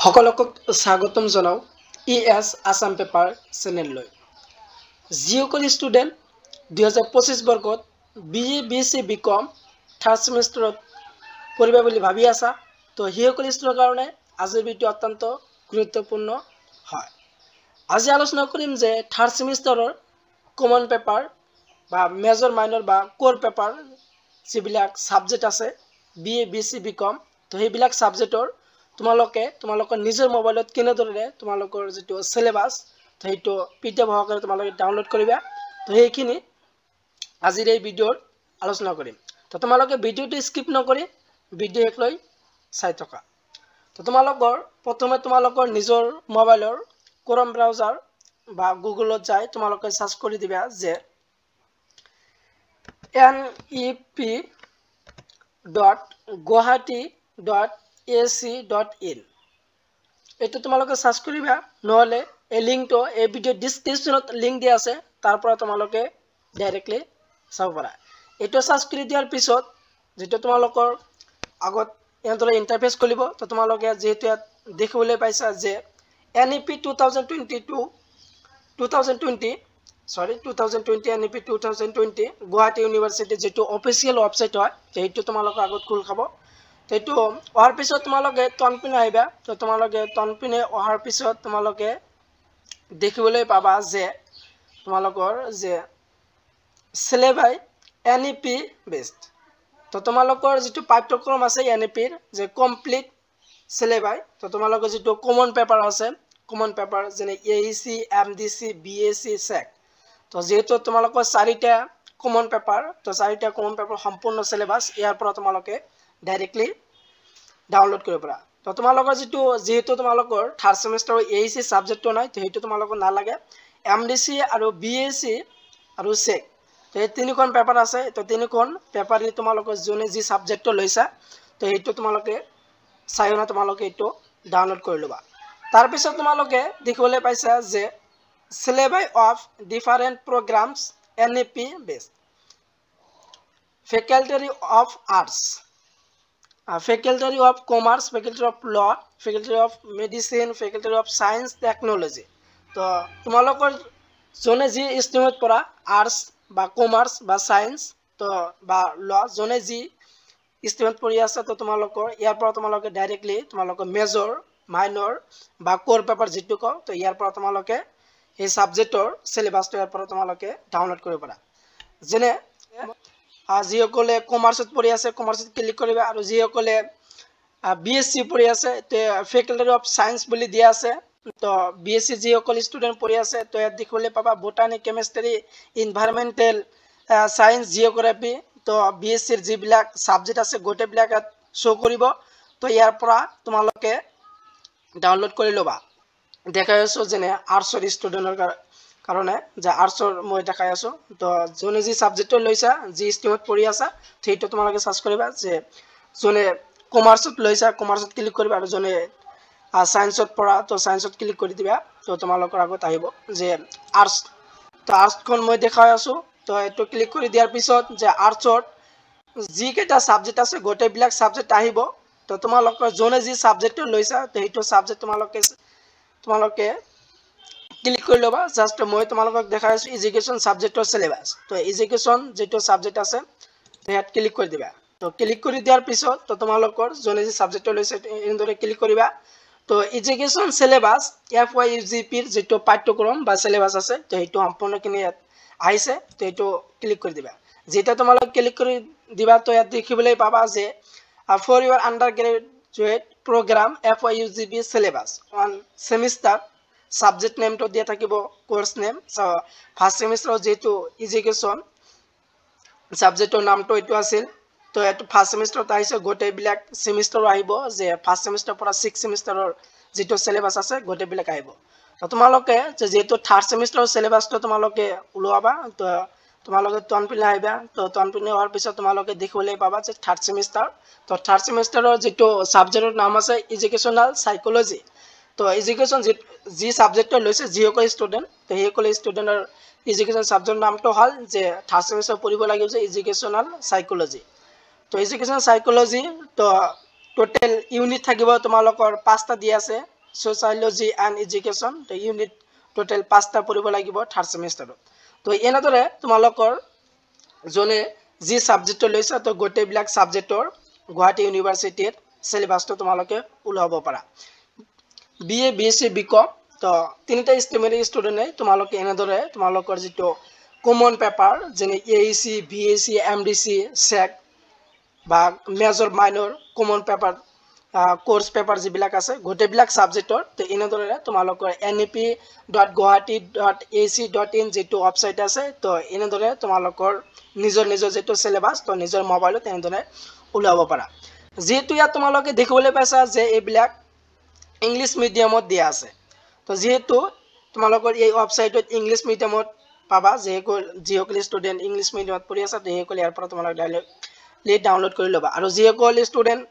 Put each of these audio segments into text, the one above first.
সকলক স্বাগতম জনাও ইএস আসাম পেপাৰ চেনেললৈ যিসকল ষ্টুডেণ্ট 2025 বৰ্গত বিএ বিএসসি বিকম থাৰ্ড সেমিষ্টাৰত পঢ়িবা বুলি ভাবি আছা তো সেইসকল ষ্টুডেণ্টৰ কাৰণে আজিৰ ভিডিঅ অত্যন্ত গুৰুত্বপূৰ্ণ হয়। আজি আলোচনা কৰিম যে থাৰ্ড সেমিষ্টাৰৰ কমন পেপাৰ বা মেজৰ মাইনৰ বা কোৰ পেপাৰ যিবিলাক সাবজেক্ট আছে বিএ বিএসসি বিকম তো সেইবিলাক সাবজেক্টৰ তোমালোকৰ নিজৰ মোবাইলত কেনেদৰে তোমালোকৰ যেটো সিলেবাস তো সেইটো পিডিএফ সহকাৰে তোমালোকে ডাউনলোড কৰিবা তো সেইখিনি আজিৰ এই ভিডিঅ'ৰ আলোচনা কৰিম। তো তোমালোকে ভিডিঅ'টো স্কিপ নকৰি ভিডিঅ' একলৈ চাই থকা। তো তোমালোকৰ প্ৰথমে তোমালোকৰ নিজৰ মোবাইলৰ ক্ৰোম ব্ৰাউজাৰ বা গুগলত যাই তোমালোকে সাৰ্চ কৰি দিবা যে nep.guwahati.ac.in এটো তোমালোকে সাৰ্চ কৰিবা নহলে এই লিংকটো এই ভিডিও ডেসক্ৰিপশনত লিংক দিয়া আছে তাৰ পৰা তোমালোকে ডাইৰেক্টলি চাব পাৰা। এটো সাৰ্চ কৰি দিয়াৰ পিছত যেটো তোমালোকৰ আগত এনদৰে ইন্টাৰফেস খুলিব তো তোমালোকে যেটো দেখিবলৈ পাইছা যে NEP 2020 NEP 2020 গুৱাহাটী ইউনিভাৰ্সিটি যেটো অফিশিয়াল ওয়েবসাইট হয় সেইটো তোমালোকৰ আগত খুল খাব। সেইটো অহাৰ পিছত তোমালোকে তনপিনে আহিবা তো তোমালোকে তনপিনে অহাৰ পিছত তোমালোকে দেখিবলৈ পাবা যে তোমালোকৰ যে সিলেবাই NEP বেসড তো তোমালোকৰ যেটো পাঠ্যক্ৰম আছে NEP ৰ যে কমপ্লিট সিলেবাই তো তোমালোকৰ যেটো কমন পেপাৰ আছে কমন পেপাৰ যেনে AEC MDC BSc SEC তো যেহেতু তোমালোকৰ চাৰিটা কমন পেপাৰ তো চাৰিটা কমন পেপাৰ সম্পূৰ্ণ সিলেবাস ইয়াৰ পৰা তোমালোকে ডাইৰেক্টলি ডাউনলোড কৰিব পাৰা। তো তোমালোকৰ যেহেতু তোমালোকৰ থাৰ্ড সেমিষ্টাৰৰ AEC সাবজেক্টটো নাই তো সেইটো তোমালোকৰ নালাগে MDC আৰু BSc আৰু SEC তো এই তিনিখন পেপাৰ আছে তো তিনিখন পেপাৰ তোমালোকৰ যোনে যি সাবজেক্টটো লৈছা তো সেইটো তোমালোকে চাইনা তোমালোকে এটো ডাউনলোড কৰি লবা। তাৰ পিছত তোমালোকে দেখিবলৈ পাইছা যে syllabi of different programs NEP based faculty of arts faculty of commerce faculty of law faculty of medicine faculty of science technology তো তোমালোকৰ জনে যি স্ট্ৰীমত পঢ়া আৰ্টস বা কমাৰ্চ বা সায়েন্স তো বা ল জনে যি স্ট্ৰীমত পঢ়ি আছে তো তোমালোকৰ ইয়াৰ পৰা তোমালোকে ডাইৰেক্টলি তোমালোকৰ মেজৰ মাইনৰ বা কোৰ পেপাৰ যেটো কও তো ইয়াৰ পৰা তোমালোকে এই সাবজেক্টৰ সিলেবাসটো ইয়াৰ পৰা তোমালোকে ডাউনলোড কৰিব পাৰা। যেনে যিসকলে কমাৰ্চত পঢ়ি আছে কমাৰ্চত ক্লিক কৰিবা আৰু যিসকলে BSc পঢ়ি আছে তে ফেকাল্টি অফ সায়েন্স বুলি দিয়া আছে তো BSc যিসকল ষ্টুডেন্ট পঢ়ি আছে তো ইয়াত দেখিবলৈ পাবা বটানি কেমিষ্ট্ৰি এনভাইৰনমেন্টাল সায়েন্স জিওগ্ৰাফি তো BSc ৰ যিবিলাক সাবজেক্ট আছে গোটেইবিলাক শো কৰিব তো ইয়াৰ পৰা তোমালোকে ডাউনলোড কৰি লবা। দেখাই আছো যেনে আৰ্টছৰ ষ্টুডেন্টৰ কাৰণে যে আৰ্টছৰ মই দেখাই আছো তো জনে যি সাবজেক্ট লৈছা যি স্ট্ৰীমত পঢ়ি আছা সেইটো তোমালোকে সাৰ্চ কৰিবা যে জনে কমাৰ্চত লৈছা কমাৰ্চত ক্লিক কৰিবা আৰু জনে সায়েন্সত পঢ়া তো সায়েন্সত ক্লিক কৰি দিবা তো তোমালোকৰ আগত আহিব যে আৰ্টছ তো আৰ্টছখন মই দেখাই আছো তো এটো ক্লিক কৰি দিয়াৰ পিছত যে আৰ্টছৰ যি কেটা সাবজেক্ট আছে গোটেইবিলাক সাবজেক্ট আহিব তো তোমালোকৰ জনে যি সাবজেক্ট লৈছা তো সেইটো সাবজেক্ট তোমালোকে ক্লিক কৰি লবা। জাস্ট মই তোমালোকক দেখাই আছো এডুকেশন সাবজেক্টৰ সিলেবাস তো এডুকেশন যেটো সাবজেক্ট আছে তো ইয়াত ক্লিক কৰি দিবা। তো ক্লিক কৰি দিয়াৰ পিছত তো তোমালোকৰ জনে যি সাবজেক্ট লৈছে এনেদৰে ক্লিক কৰিবা তো এডুকেশন সিলেবাস FYUGP ৰ যেটো পাঠ্যক্ৰম বা সিলেবাস আছে তো সেইটো সম্পূৰ্ণখিনি ইয়াত আহিছে তো এটো ক্লিক কৰি দিবা। যেটা তোমালোক ক্লিক কৰি দিবা তো ইয়াত দেখিবলৈ পাবা যে for your undergraduate program FYUGP syllabus on semester subject name to দিয়া থাকিব course name so first semester যেটো এডুকেশন সাবজেক্টৰ নামটো এটো আছিল তো এটো ফাৰ্স্ট সেমিস্টাৰত আহিছে গোটেইবিলাক সেমিস্টাৰ আহিব যে ফাৰ্স্ট সেমিস্টাৰ পৰা 6 সেমিস্টাৰৰ যেটো সিলেবাস আছে গোটেইবিলাক আহিব। তো তোমালোকে যেটো থাৰ্ড সেমিস্টাৰৰ সিলেবাসটো তোমালোকে উলাবা তো তোমালোকে তনপিনে আহিবা তো তনপিনে হোৱাৰ পিছত তোমালোকে দেখিবলৈ পাবা যে থাৰ্ড সেমিস্টাৰ তো থাৰ্ড সেমিস্টাৰৰ যেটো সাবজেক্টৰ নাম আছে এডুকেশনাল সাইকোলজি তো এডুকেশন যি সাবজেক্ট লৈছে যিসকল ষ্টুডেন্ট তো সেইসকল ষ্টুডেন্টৰ এডুকেশন সাবজেক্টৰ নামটো হল যে থাৰ্ড সেমিস্টাৰ পঢ়িব লাগিব যে এডুকেশনাল সাইকোলজি তো এডুকেশনাল সাইকোলজি তো টোটেল ইউনিট থাকিব তোমালোকৰ 5টা দি আছে সোশিয়োলজি এণ্ড এডুকেশ্যন তো ইউনিট টোটেল 5টা পঢ়িব লাগিব থাৰ্ড সেমিষ্টাৰত তো এনেদৰে তোমালোকৰ জনে যি সাবজেক্ট লৈছা তো গোটেইবিলাক সাবজেক্টৰ গুৱাহাটী ইউনিভাৰ্চিটিৰ সিলেবাসটো তোমালোকে উলাব পাৰা বিএ বিএসসি বিকম তো তিনিটা স্ট্ৰিমৰ ষ্টুডেণ্টে তোমালোকে এনেদৰে তোমালোকৰ যেটো কমন পেপাৰ যেনে এএসি ভিএসি এমডিসি সেক বা major minor common paper course paper যিবিলাক আছে গোটেইবিলাক সাবজেক্টৰ তো এনেদৰে তোমালোকৰ nep.guwahati.ac.in যেটো ওয়েবসাইট আছে তো এনেদৰে তোমালোকৰ নিজৰ যেটো সিলেবাস তো নিজৰ মোবাইলত এনেদৰে উলাব পাৰা যেটো ইয়াত তোমালোকে দেখিবলৈ পাইছা যে এইবিলাক ইংলিশ মিডিয়ামত দিয়া আছে তো যেহেতু তোমালোকৰ এই ওয়েবসাইটত ইংলিশ মিডিয়ামত পাবা যিসকল ষ্টুডেণ্ট ইংলিশ মিডিয়ামত পঢ়ি আছে সেইসকল ইয়াৰ পৰা তোমালোকে ডাইৰেক্টলি ডাউনলোড কৰি ল'বা আৰু যিসকল ষ্টুডেণ্ট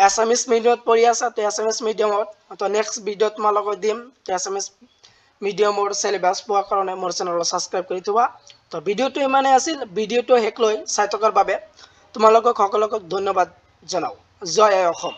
এছামিছ মিডিয়ামত পঢ়ি আছে তো এছামিছ মিডিয়ামত তো নেক্সট ভিডিঅ'ত তোমালোকক দিম তো এছামিছ মিডিয়ামৰ সিলেবাস পোৱাৰ কাৰণে মোৰ চেনেলক সাবস্ক্ৰাইব কৰি থোৱা তো ভিডিঅ'টো ইমানেই আছিল ভিডিঅ'টো শেষ লৈ চাই থকাৰ বাবে তোমালোকক সকলোকে ধন্যবাদ জনাও জয় অসম।